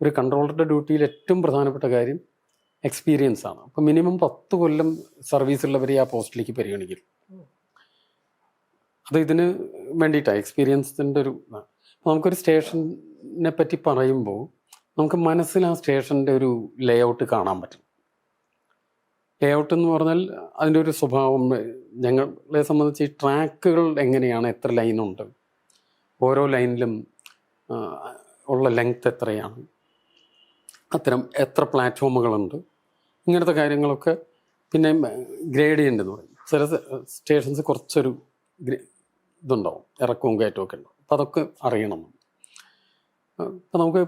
ഒരു കൺട്രോളറുടെ ഡ്യൂട്ടിയിൽ ഏറ്റവും പ്രധാനപ്പെട്ട കാര്യം എക്സ്പീരിയൻസ് ആണ്. അപ്പം മിനിമം 10 കൊല്ലം സർവീസ് ഉള്ളവരെ ആ പോസ്റ്റിലേക്ക് പരിഗണിക്കും. അത് ഇതിന് വേണ്ടിയിട്ടാണ്, എക്സ്പീരിയൻസിൻ്റെ ഒരു അപ്പോൾ നമുക്കൊരു സ്റ്റേഷനെ പറ്റി പറയുമ്പോൾ നമുക്ക് മനസ്സിൽ ആ സ്റ്റേഷൻ്റെ ഒരു ലേ ഔട്ട് കാണാൻ പറ്റും. ലേ ഔട്ട് എന്ന് പറഞ്ഞാൽ അതിൻ്റെ ഒരു സ്വഭാവം, ഞങ്ങളെ സംബന്ധിച്ച് ഈ ട്രാക്കുകൾ എങ്ങനെയാണ്, എത്ര ലൈനുണ്ട്, ഓരോ ലൈനിലും ഉള്ള ലെങ്ത് എത്രയാണ്, അത്തരം എത്ര പ്ലാറ്റ്ഫോമുകളുണ്ട്, ഇങ്ങനത്തെ കാര്യങ്ങളൊക്കെ. പിന്നെ ഗ്രേഡിയൻ്റ് എന്ന് പറയും, ചില സ്റ്റേഷൻസ് കുറച്ചൊരു ഇതുണ്ടാവും, ഇറക്കവും കയറ്റവും ഒക്കെ ഉണ്ടാവും. അപ്പം അതൊക്കെ അറിയണം. അപ്പം നമുക്ക്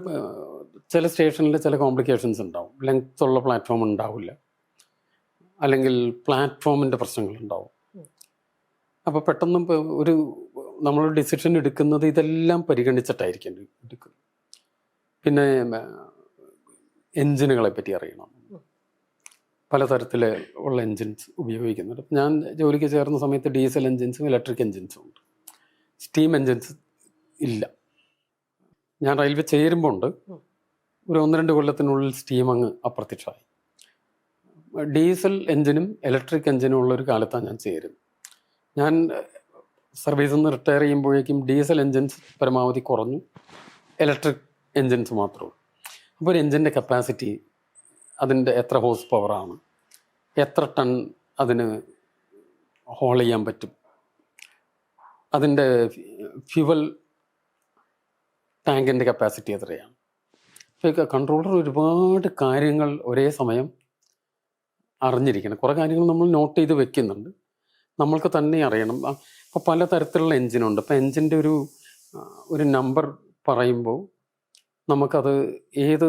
ചില സ്റ്റേഷനിൽ ചില കോംപ്ലിക്കേഷൻസ് ഉണ്ടാവും. ലെങ്ത് ഉള്ള പ്ലാറ്റ്ഫോം ഉണ്ടാവില്ല, അല്ലെങ്കിൽ പ്ലാറ്റ്ഫോമിൻ്റെ പ്രശ്നങ്ങളുണ്ടാവും. അപ്പോൾ പെട്ടെന്ന് ഒരു നമ്മൾ ഡിസിഷൻ എടുക്കുന്നത് ഇതെല്ലാം പരിഗണിച്ചിട്ടായിരിക്കും എടുക്കുന്നത്. പിന്നെ എൻജിനുകളെ പറ്റി അറിയണം, പലതരത്തിൽ ഉള്ള എൻജിൻസ് ഉപയോഗിക്കുന്നുണ്ട്. ഞാൻ ജോലിക്ക് ചേർന്ന സമയത്ത് ഡീസൽ എൻജിൻസും ഇലക്ട്രിക് എൻജിൻസും ഉണ്ട്, സ്റ്റീം എൻജിൻസ് ഇല്ല. ഞാൻ റെയിൽവേ ചേരുമ്പോൾ ഉണ്ട്, ഒരു 1-2 കൊല്ലത്തിനുള്ളിൽ സ്റ്റീം അങ്ങ് അപ്രത്യക്ഷമായി. ഡീസൽ എൻജിനും ഇലക്ട്രിക് എൻജിനും ഉള്ളൊരു കാലത്താണ് ഞാൻ ചേരുന്നത്. ഞാൻ സർവീസിൽ നിന്ന് റിട്ടയർ ചെയ്യുമ്പോഴേക്കും ഡീസൽ എൻജിൻസ് പരമാവധി കുറഞ്ഞു, ഇലക്ട്രിക് എൻജിൻസ് മാത്രമേ. അപ്പോൾ ഒരു എൻജിൻ്റെ കപ്പാസിറ്റി, അതിൻ്റെ എത്ര ഹോഴ്സ് പവറാണ്, എത്ര ടൺ അതിന് ഹോൾ ചെയ്യാൻ പറ്റും, അതിൻ്റെ ഫ്യുവൽ ടാങ്കിൻ്റെ കപ്പാസിറ്റി എത്രയാണ്. അപ്പോൾ കൺട്രോളർ ഒരുപാട് കാര്യങ്ങൾ ഒരേ സമയം അറിഞ്ഞിരിക്കണം. കുറേ കാര്യങ്ങൾ നമ്മൾ നോട്ട് ചെയ്ത് വെക്കുന്നുണ്ട്, നമ്മൾക്ക് തന്നെ അറിയണം. അപ്പോൾ പലതരത്തിലുള്ള എൻജിനുണ്ട്. അപ്പോൾ എൻജിൻ്റെ ഒരു നമ്പർ പറയുമ്പോൾ നമുക്കത് ഏത്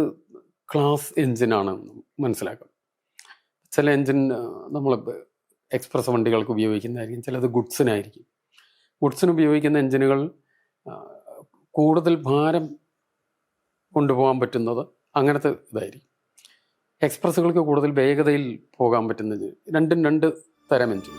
ക്ലാസ് എൻജിനാണ് മനസ്സിലാക്കാം. ചില എൻജിൻ നമ്മൾ എക്സ്പ്രസ് വണ്ടികൾക്ക് ഉപയോഗിക്കുന്നതായിരിക്കും, ചിലത് ഗുഡ്സിനായിരിക്കും. ഗുഡ്സിന് ഉപയോഗിക്കുന്ന എൻജിനുകൾ കൂടുതൽ ഭാരം കൊണ്ടുപോകാൻ പറ്റുന്നത് അങ്ങനത്തെ ഇതായിരിക്കും. എക്സ്പ്രസ്സുകൾക്ക് കൂടുതൽ വേഗതയിൽ പോകാൻ പറ്റുന്നത്. രണ്ടും 2 തരം എൻജിൻ.